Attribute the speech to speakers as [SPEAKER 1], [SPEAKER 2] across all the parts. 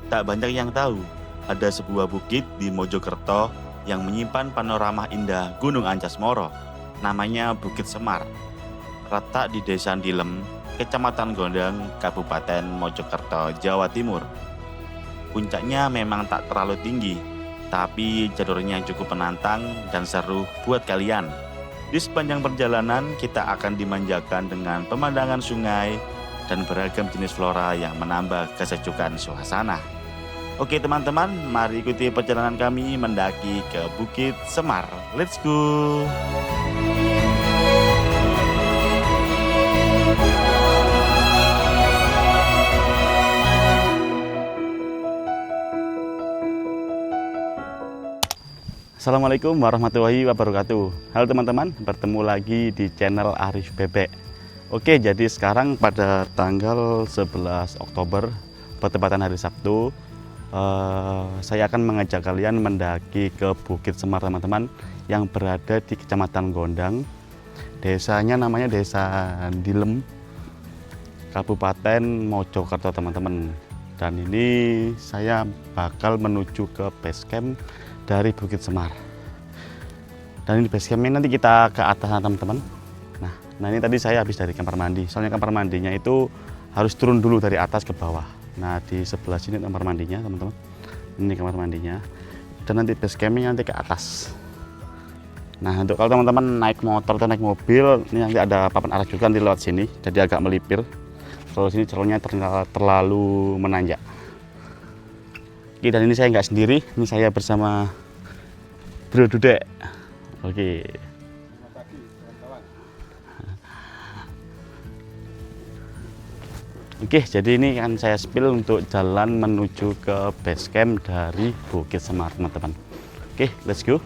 [SPEAKER 1] Tak banyak yang tahu, ada sebuah bukit di Mojokerto yang menyimpan panorama indah Gunung Ancas Moro. Namanya Bukit Semar. Letak di Desa Dilem, Kecamatan Gondang, Kabupaten Mojokerto, Jawa Timur. Puncaknya memang tak terlalu tinggi, tapi jalurnya cukup menantang dan seru buat kalian. Di sepanjang perjalanan, kita akan dimanjakan dengan pemandangan sungai dan beragam jenis flora yang menambah kesejukan suasana. Oke teman-teman, mari ikuti perjalanan kami mendaki ke Bukit Semar. Let's go! Assalamualaikum warahmatullahi wabarakatuh. Halo teman-teman, bertemu lagi di channel Arif Bebek. Oke, jadi sekarang pada tanggal 11 Oktober, bertepatan hari Sabtu, saya akan mengajak kalian mendaki ke Bukit Semar teman-teman, yang berada di Kecamatan Gondang. Desanya namanya Desa Dilem, Kabupaten Mojokerto teman-teman. Dan ini saya bakal menuju ke base camp dari Bukit Semar. Dan ini base campnya nanti kita ke atas teman-teman. Nah ini tadi saya habis dari kamar mandi. Soalnya kamar mandinya itu harus turun dulu dari atas ke bawah. Nah di sebelah sini kamar mandinya teman-teman. Ini kamar mandinya. Dan nanti base campnya nanti ke atas. Nah untuk kalau teman-teman naik motor atau naik mobil, ini nanti ada papan arah juga nanti lewat sini. Jadi agak melipir. Kalau sini jalurnya terlalu menanjak. Oke, dan ini saya nggak sendiri, ini saya bersama Bro Dudek. Oke.
[SPEAKER 2] Selamat pagi, kawan-kawan.
[SPEAKER 1] Oke, jadi ini kan saya spill untuk jalan menuju ke base camp dari Bukit Semar, teman-teman. Oke, let's go.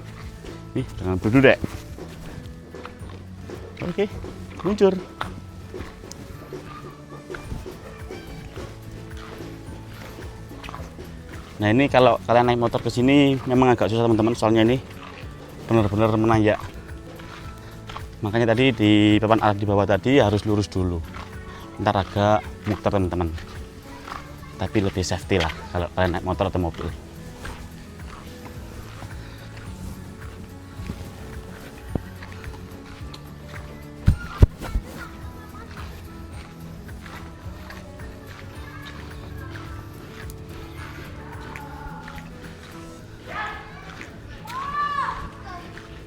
[SPEAKER 1] Nih, dengan Bro Dudek. Oke, luncur. Nah ini kalau kalian naik motor ke sini memang agak susah teman-teman, soalnya ini benar-benar menanjak. Makanya tadi di papan arah di bawah tadi harus lurus dulu. Ntar agak muter teman-teman. Tapi lebih safety lah kalau kalian naik motor atau mobil.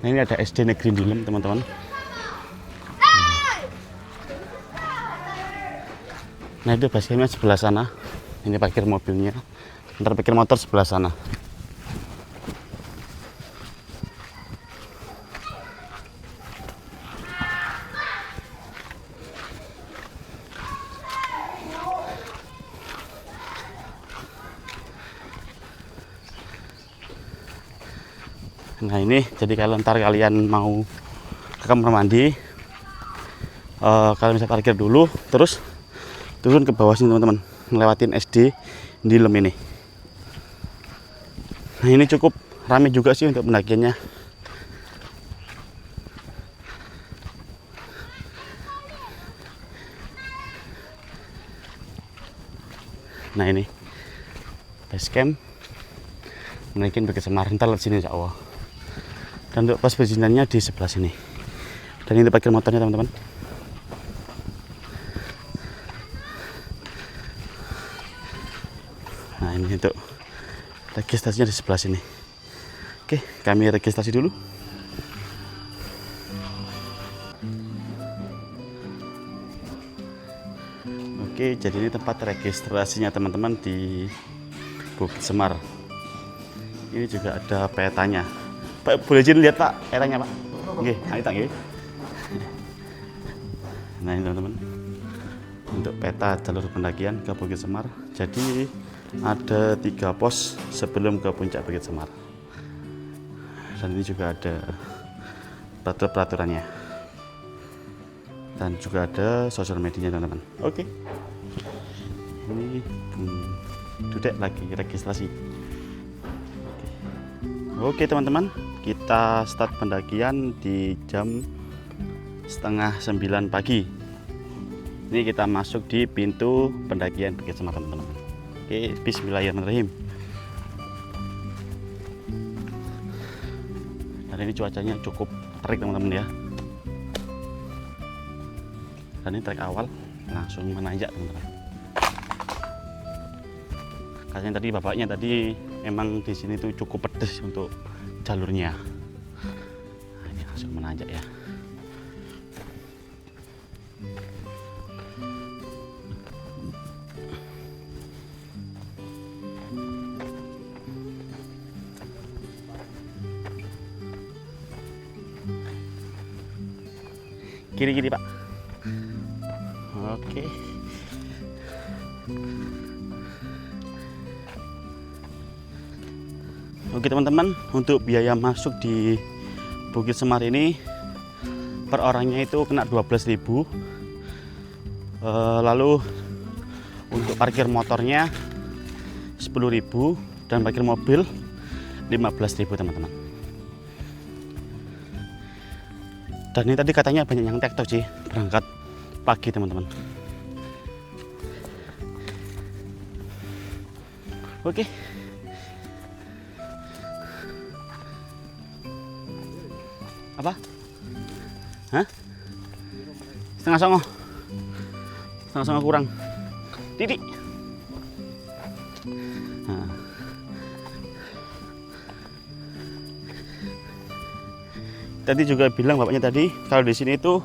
[SPEAKER 1] Nah ini ada SD Negeri Dilem teman-teman. Nah itu base campnya sebelah sana. Ini parkir mobilnya. Ntar parkir motor sebelah sana. Nah ini jadi kalau ntar kalian mau ke kamar mandi, kalian bisa parkir dulu, terus turun ke bawah sini teman-teman, ngelewatin SD Dilem ini. Nah ini cukup ramai juga sih untuk pendakiannya. Nah ini base camp menaikin Bukit Semar, ntar lihat sini insya Allah. Dan untuk pos bensinannya di sebelah sini. Dan ini parkir motornya teman-teman. Nah ini untuk registrasinya di sebelah sini. Oke, kami registrasi dulu. Oke, jadi ini tempat registrasinya teman-teman di Bukit Semar. Ini juga ada petanya. Pak, boleh izin lihat Pak, petanya Pak? Oke, ayo tak nggih. Nah ini teman-teman, untuk peta jalur pendakian ke Bukit Semar. Jadi ada 3 pos sebelum ke puncak Bukit Semar. Dan ini juga ada peraturannya. Dan juga ada sosial medianya teman-teman. Oke. Ini Dudek lagi registrasi. Oke teman-teman, kita start pendakian di jam 8:30 pagi. Ini kita masuk di pintu pendakian Bukit Semar teman-teman. Oke, bismillahirrahmanirrahim. Dan ini cuacanya cukup terik teman-teman ya. Dan ini trek awal langsung menanjak teman-teman. Katanya tadi bapaknya tadi memang di sini tuh cukup pedes untuk jalurnya. Nah, ini langsung menanjak ya. Kiri-kiri Pak. Oke. Oke teman-teman, untuk biaya masuk di Bukit Semar ini per orangnya itu kena 12.000. Lalu untuk parkir motornya 10.000 dan parkir mobil 15.000 teman-teman. Dan ini tadi katanya banyak yang tektok sih berangkat pagi teman-teman. Oke. Apa? Hah? Setengah songo. Setengah songo kurang. Titik. Nah. Tadi juga bilang bapaknya tadi kalau di sini itu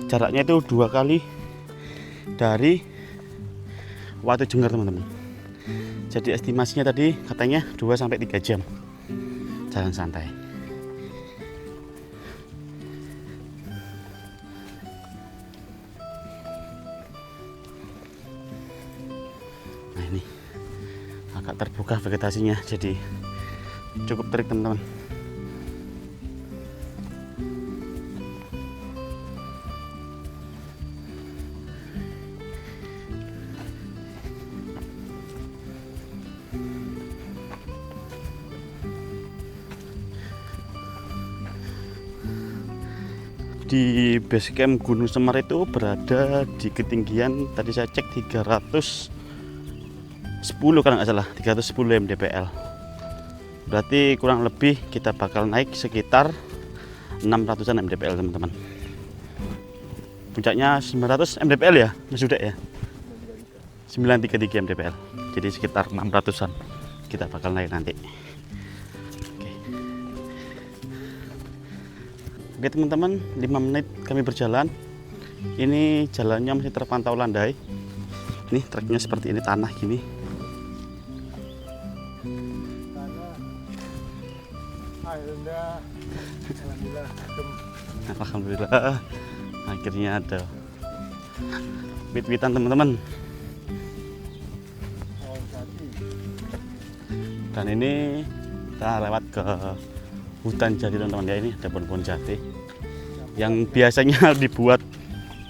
[SPEAKER 1] jaraknya itu 2 kali dari Watu Jengger teman-teman. Jadi estimasinya tadi katanya 2 sampai 3 jam jalan santai. Nah ini agak terbuka vegetasinya, jadi cukup terik teman-teman. Di base camp Gunung Semar itu berada di ketinggian tadi saya cek 310 kalau nggak salah, 310 mdpl. Berarti kurang lebih kita bakal naik sekitar 600-an mdpl teman-teman. Puncaknya 900 mdpl ya Mas Yuda ya, 933 mdpl, jadi sekitar 600-an kita bakal naik nanti. Oke teman-teman, 5 menit kami berjalan. Ini jalannya masih terpantau landai. Ini treknya seperti ini, tanah gini. Alhamdulillah akhirnya ada wit-witan teman-teman. Dan ini kita lewat ke hutan jati teman-teman ya. Ini ada pohon-pohon jati yang biasanya dibuat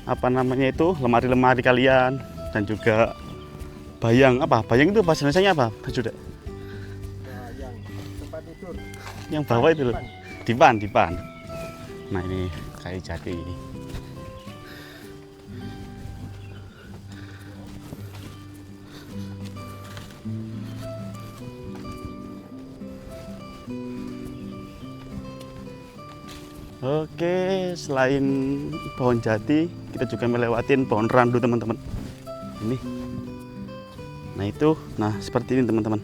[SPEAKER 1] apa namanya itu lemari-lemari kalian, dan juga bayang. Apa bayang itu bahasa Indonesianya apa Mas Yuda?
[SPEAKER 2] Yang tempat tidur.
[SPEAKER 1] Yang bawah itu loh, dipan. Nah ini kayu jati ini. Oke, selain pohon jati, kita juga melewatin pohon randu teman-teman. Ini. Nah itu, seperti ini teman-teman.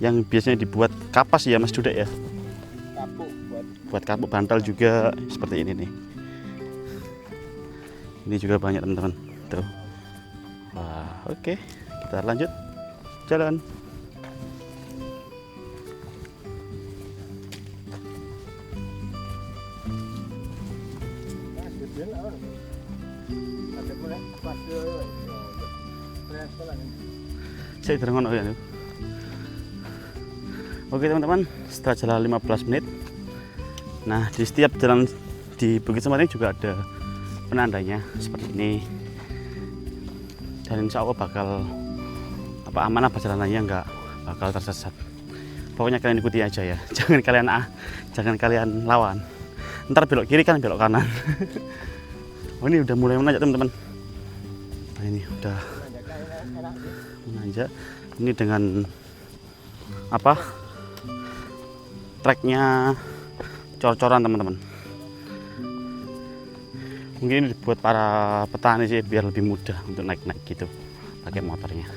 [SPEAKER 1] Yang biasanya dibuat kapas ya Mas Yuda ya.
[SPEAKER 2] Kapuk
[SPEAKER 1] Buat kapuk bantal juga seperti ini nih. Ini juga banyak teman-teman. Tuh. Wah, oke. Kita lanjut jalan. Saya terang ya. Oke teman-teman, setelah jalan 15 menit. Nah, di setiap jalan di Bukit Semar ini juga ada penandanya seperti ini. Dan insya Allah bakal amanah perjalanannya, nggak bakal tersesat. Pokoknya kalian ikuti aja ya. Jangan kalian lawan. Ntar belok kiri kan belok kanan. Oh ini udah mulai menanjak teman-teman. Nah ini udah menanjak. Ini dengan apa? Treknya cor-coran teman-teman. Mungkin ini dibuat para petani sih biar lebih mudah untuk naik-naik gitu pakai motornya.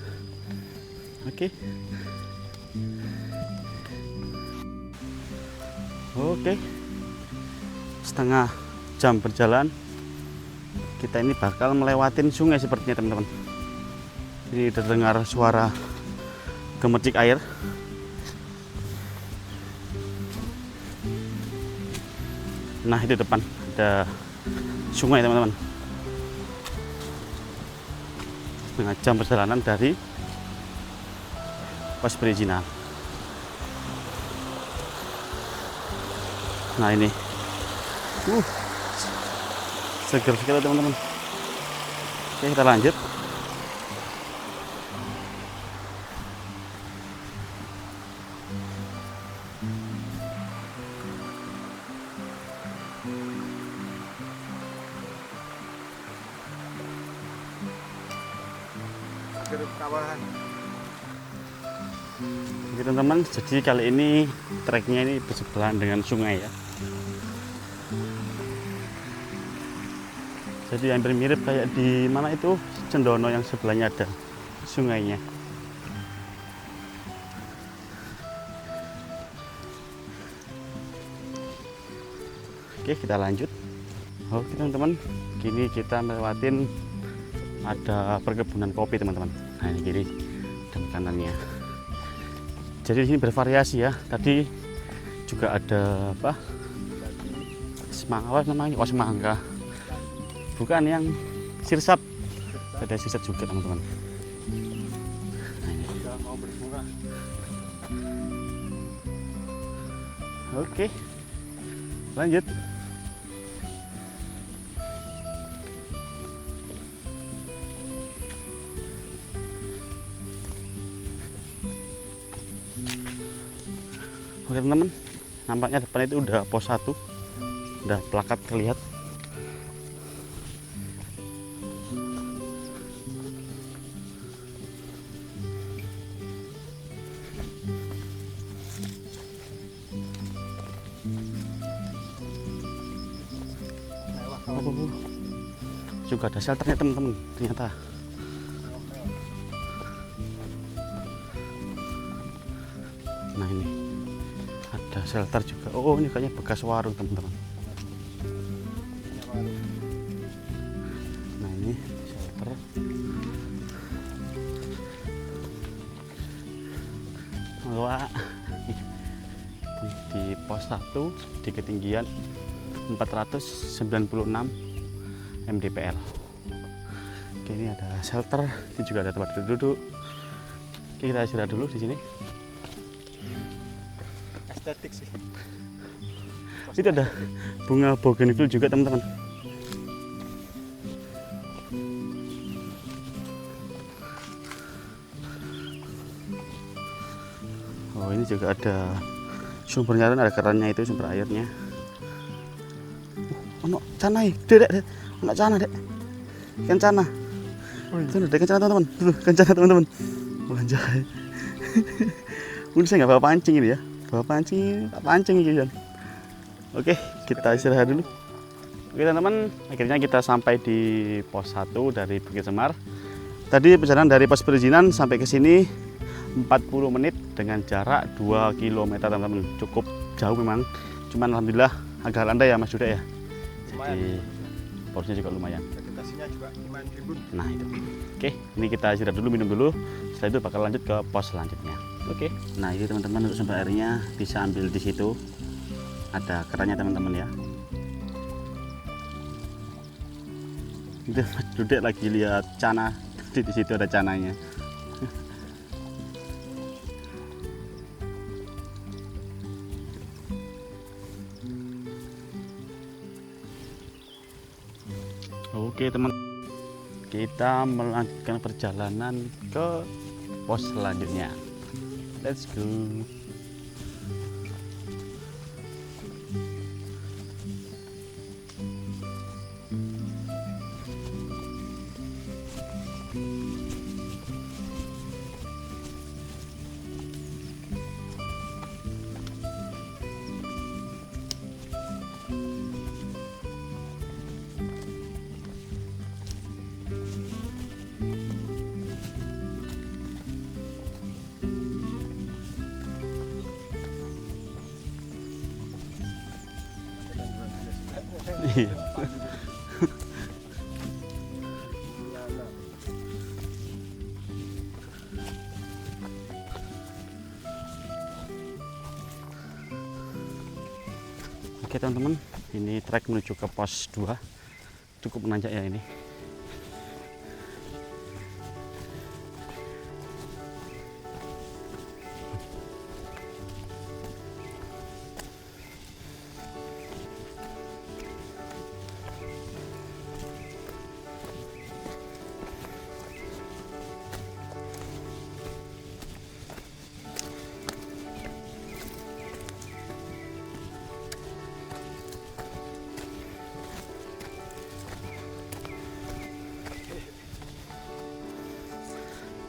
[SPEAKER 1] Oke. Oke. Setengah jam berjalan, kita ini bakal melewatin sungai sepertinya teman-teman. Ini terdengar suara gemercik air. Nah, itu depan ada sungai teman-teman. Setengah jam perjalanan dari pos perizinan. Nah ini seger sekali teman-teman. Oke, kita lanjut.
[SPEAKER 2] Geruk kawahan.
[SPEAKER 1] Oke teman-teman, jadi kali ini treknya ini bersebelahan dengan sungai ya. Jadi hampir mirip kayak di mana itu Cendono yang sebelahnya ada sungainya. Oke, kita lanjut. Oke teman-teman, kini kita melewatin ada perkebunan kopi teman-teman. Nah ini kiri dan kanannya. Jadi di sini bervariasi ya. Tadi juga ada apa? Semangka namanya, semangka. Bukan yang sirsap. Ada sirsap juga teman-teman. Nah, ini.
[SPEAKER 2] Sudah mau berbunga.
[SPEAKER 1] Oke, lanjut. Oke teman-teman, nampaknya depan itu udah pos 1, udah plakat terlihat. Oh, juga ada shelternya teman-teman ternyata. Nah ini ada shelter juga. Oh ini kayaknya bekas warung teman-teman. Nah ini shelter. Wah, di pos 1 di ketinggian 496 mdpl. Oke, ini ada shelter, ini juga ada tempat duduk. Oke, kita istirahat dulu di sini.
[SPEAKER 2] Estetik sih.
[SPEAKER 1] Itu ada bunga bougainville juga teman-teman. Oh ini juga ada sumbernya, ada kerannya itu sumber airnya. Ono canai, dek, ono cana dek, kencana. Itu ada kencana teman-teman, tuh kencana teman-teman. Anjay. Ini saya nggak bawa pancing ini ya, bawa pancing, tak pancing ini kan. Oke, kita istirahat dulu. Oke teman-teman, akhirnya kita sampai di pos 1 dari Bukit Semar. Tadi perjalanan dari pos perizinan sampai ke sini 40 menit dengan jarak 2 km teman-teman. Cukup jauh memang, cuman alhamdulillah agak landai ya Mas Duda ya. Jadi porsinya juga lumayan.
[SPEAKER 2] Vegetasinya juga lumayan rimbun.
[SPEAKER 1] Nah itu. Oke, ini kita istirahat dulu, minum dulu. Setelah itu bakal lanjut ke pos selanjutnya. Oke. Nah ini teman-teman, untuk sumber airnya bisa ambil di situ. Ada kerannya teman-teman ya. Itu Mas Duda lagi lihat cana. Di situ ada cananya. Oke teman, kita melanjutkan perjalanan ke pos selanjutnya. Let's go. Iya. Oke teman-teman, ini trek menuju ke pos 2. Cukup menanjak ya ini.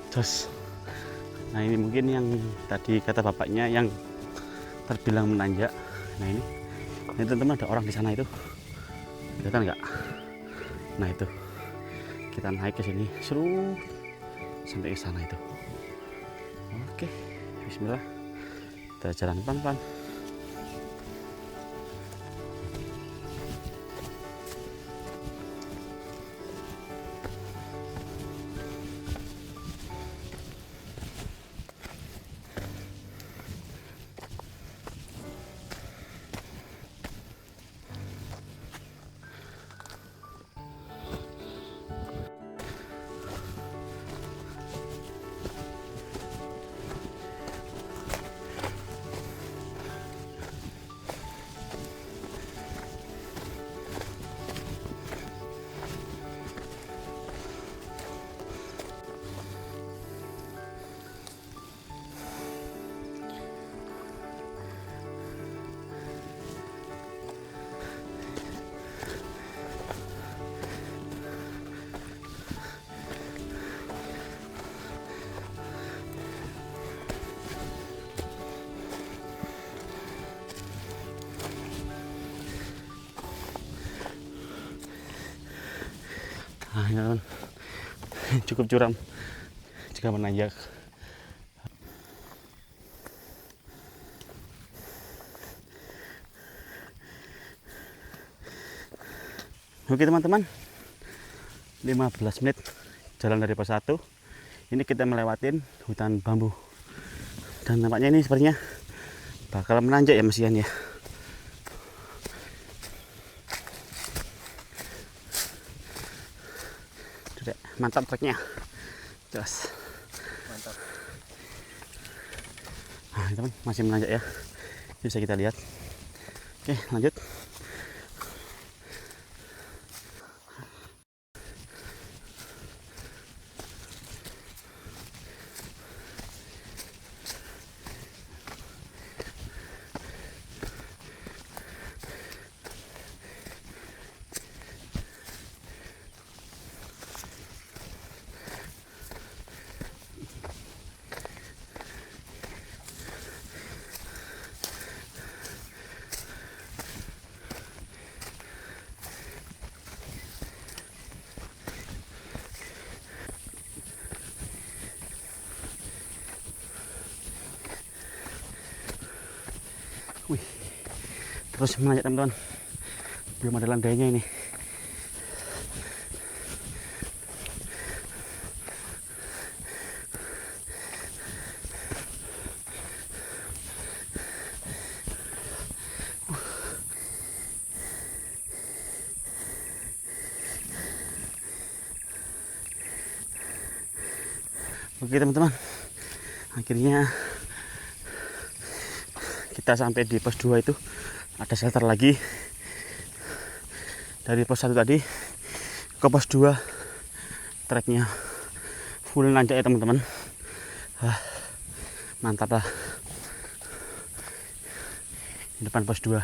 [SPEAKER 1] Terus, nah ini mungkin yang tadi kata bapaknya yang terbilang menanjak. Nah ini teman-teman ada orang di sana itu, kelihatan nggak? Nah itu kita naik ke sini, seru sampai ke sana itu. Oke, Bismillah, kita jalan pelan-pelan. Nah, ini teman, cukup curam jika menanjak. Oke teman-teman, 15 menit jalan dari pos 1. Ini kita melewatin hutan bambu. Dan nampaknya ini sepertinya bakal menanjak ya mesian ya. Mantap treknya, jelas.
[SPEAKER 2] Mantap.
[SPEAKER 1] Nah, teman masih menanjak ya, bisa kita lihat. Oke, lanjut. Wih, terus menanjak teman-teman, belum ada landainya ini. Oke teman-teman, akhirnya kita sampai di pos 2 itu. Ada shelter lagi. Dari pos 1 tadi ke pos 2 treknya full nanjak ya teman-teman. Mantap lah. Di depan pos 2.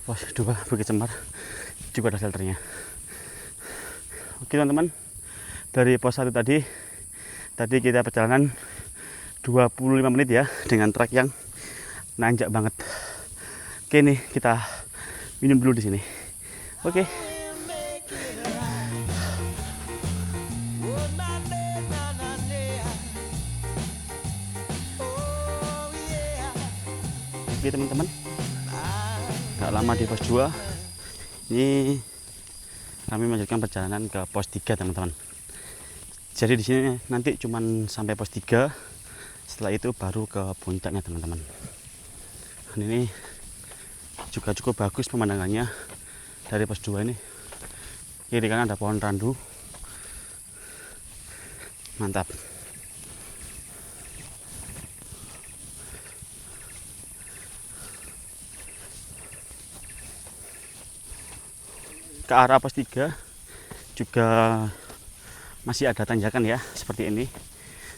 [SPEAKER 1] Pos 2 Bukit Semar juga ada shelternya. Oke teman-teman, dari pos 1 tadi kita perjalanan 25 menit ya, dengan trek yang nanjak banget. Oke nih, kita minum dulu di sini. Oke. Oke teman-teman, nggak lama di pos 2 ini kami melanjutkan perjalanan ke pos 3 teman-teman. Jadi di sini nanti cuman sampai pos 3, setelah itu baru ke puncaknya teman-teman. Ini juga cukup bagus pemandangannya dari pos 2 ini. Kiri kanan ada pohon randu, mantap. Ke arah pos 3 juga masih ada tanjakan ya, seperti ini.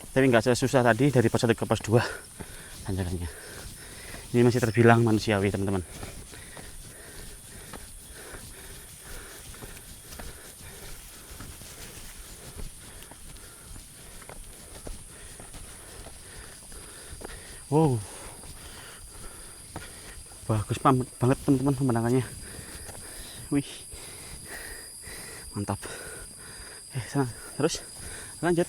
[SPEAKER 1] Tapi nggak sesusah tadi dari pos 1 ke pos 2 tanjakannya. Ini masih terbilang manusiawi teman-teman. Wow, bagus banget teman-teman pemandangannya. Wih, mantap. Sana, terus lanjut.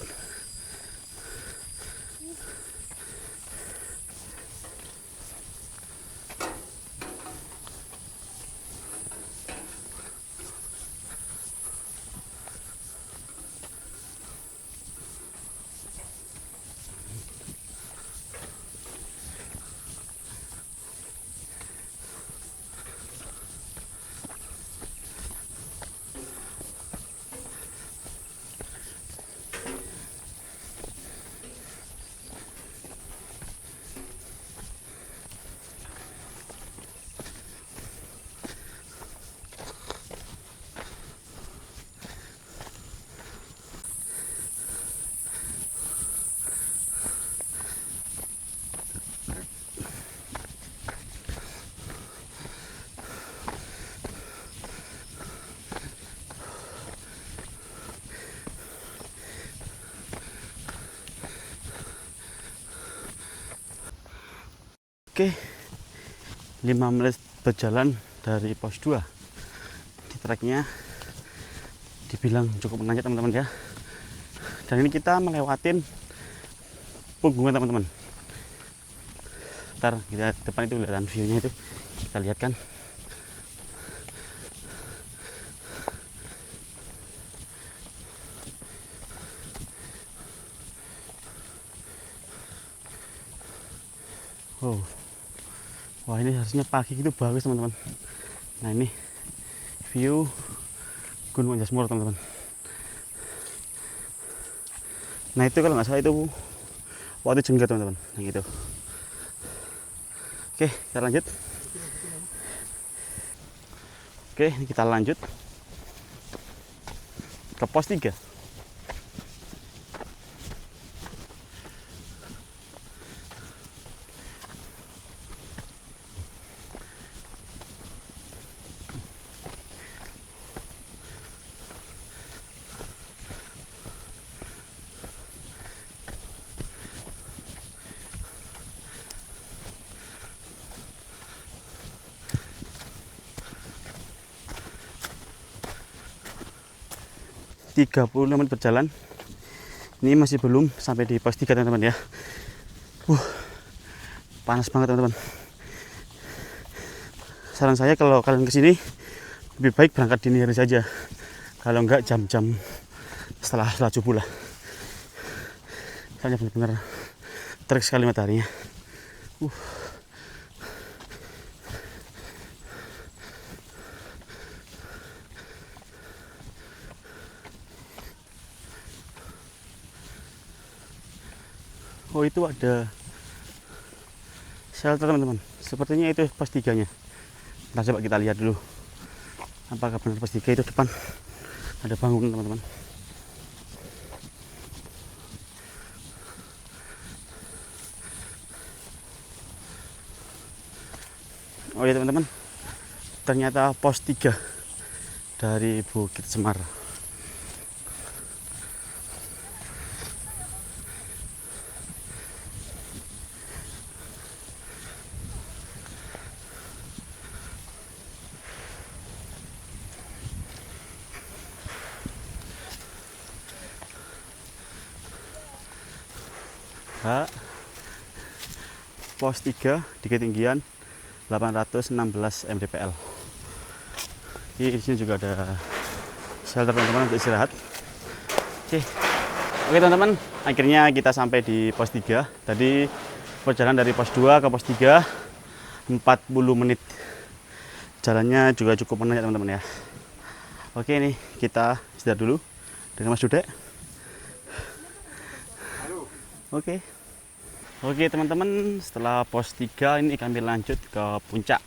[SPEAKER 1] Oke, 5 menit berjalan dari pos 2. Di treknya dibilang cukup menanjak teman-teman ya. Dan ini kita melewatin pegunungan teman-teman. Ntar kita depan itu kelihatan view-nya itu, kita lihat kan. Wow. Wah, ini harusnya pagi gitu bagus teman-teman. Nah, ini view Gunung Anjas Mur teman-teman. Nah, itu kalau nggak salah itu waktu Jengger teman-teman, yang itu. Oke, kita lanjut. Oke, kita lanjut ke pos 3. Tiga 30 menit berjalan, ini masih belum sampai di pos 3 teman-teman ya. Panas banget teman-teman. Saran saya kalau kalian kesini lebih baik berangkat dini hari saja, kalau enggak jam-jam setelah subuh lah. Soalnya benar-benar terik sekali mataharinya. Oh, itu ada shelter teman-teman. Sepertinya itu pos 3-nya. Nah, coba kita lihat dulu. Apakah benar pos 3 itu depan ada bangunan teman-teman. Oh ya teman-teman, ternyata pos 3 dari Bukit Semar. Pos 3 di ketinggian 816 mdpl. Di sini juga ada shelter teman-teman untuk istirahat. Oke teman-teman, akhirnya kita sampai di pos 3. Tadi perjalanan dari pos 2 ke pos 3 40 menit. Jalannya juga cukup menanjak teman-teman ya. Oke, nih kita istirahat dulu dengan Mas Dudek. Oke teman-teman, setelah pos 3 ini kami lanjut ke puncak.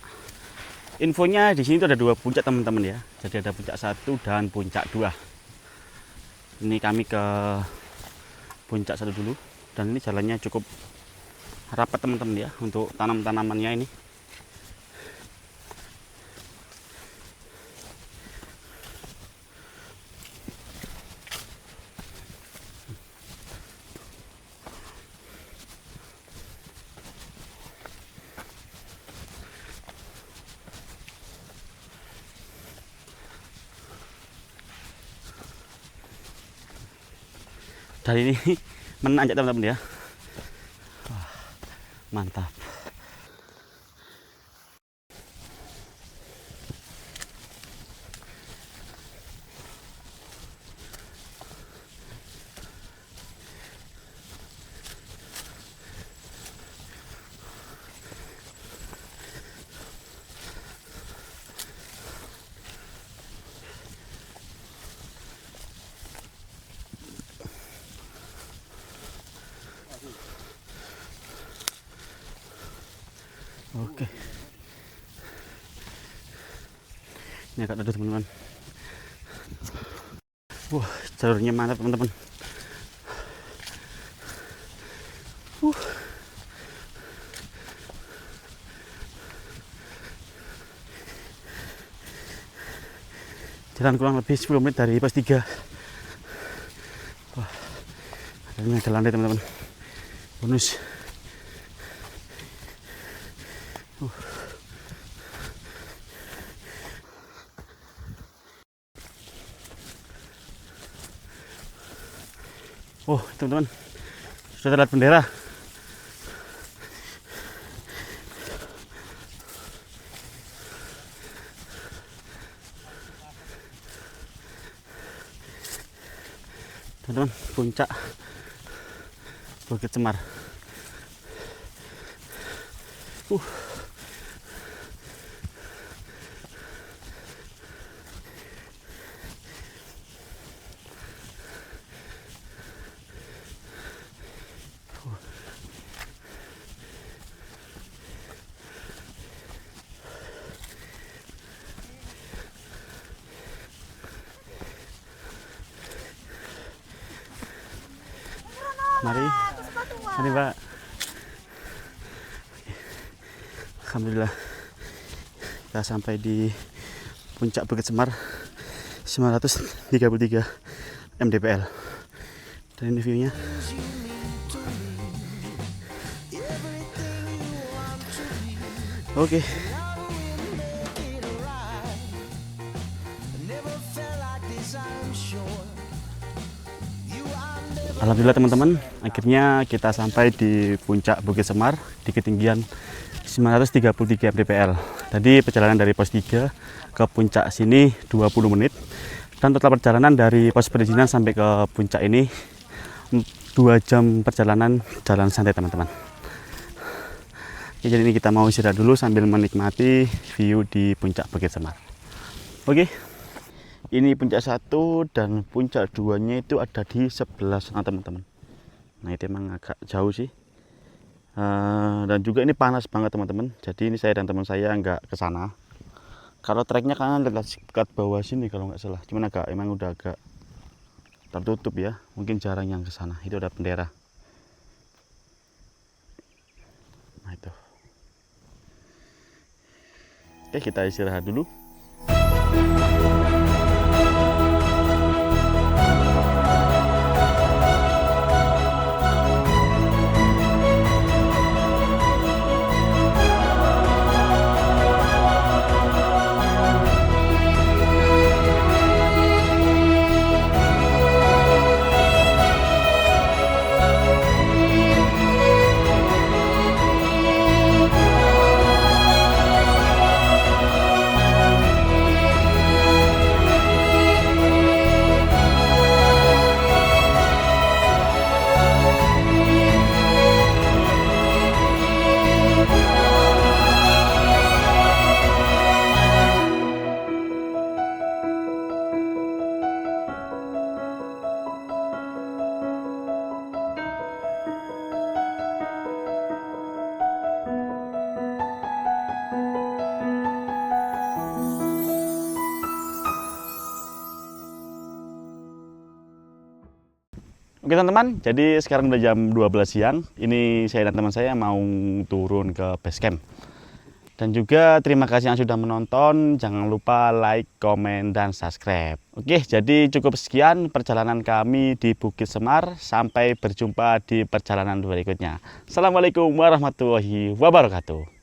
[SPEAKER 1] Infonya di sini tuh ada 2 puncak teman-teman ya. Jadi ada puncak 1 dan puncak 2. Ini kami ke puncak 1 dulu, dan ini jalannya cukup rapat teman-teman ya untuk tanam-tanamannya ini. Dan ini menanjak teman-teman ya. Wah, mantap. Oke. Ini agak dadah teman-teman. Wah, jalurnya mantap teman-teman. Jalan kurang lebih 10 menit dari pos 3. Wah, ini ada landai teman-teman. Bonus. Oh teman-teman, sudah terlihat bendera. Teman-teman, puncak Bukit Semar. Mari, mari Mbak. Alhamdulillah kita sampai di puncak Bukit Semar 933 mdpl. Dan ini view-nya. Oke. Alhamdulillah teman-teman, akhirnya kita sampai di puncak Bukit Semar di ketinggian 933 mdpl. Tadi perjalanan dari pos 3 ke puncak sini 20 menit. Dan total perjalanan dari pos perizinan sampai ke puncak ini 2 jam perjalanan jalan santai teman-teman. Jadi ini kita mau istirahat dulu sambil menikmati view di puncak Bukit Semar. Oke. Ini puncak 1 dan puncak 2-nya itu ada di sebelah sana teman-teman. Nah itu emang agak jauh sih. Dan juga ini panas banget teman-teman. Jadi ini saya dan teman saya nggak ke sana. Kalau treknya kan dekat bawah sini kalau nggak salah. Cuman emang udah agak tertutup ya. Mungkin jarang yang ke sana. Itu ada bendera. Nah itu. Oke, kita istirahat dulu. Oke teman-teman, jadi sekarang udah jam 12 siang. Ini saya dan teman saya mau turun ke base camp. Dan juga terima kasih yang sudah menonton. Jangan lupa like, komen, dan subscribe. Oke, jadi cukup sekian perjalanan kami di Bukit Semar. Sampai berjumpa di perjalanan berikutnya. Assalamualaikum warahmatullahi wabarakatuh.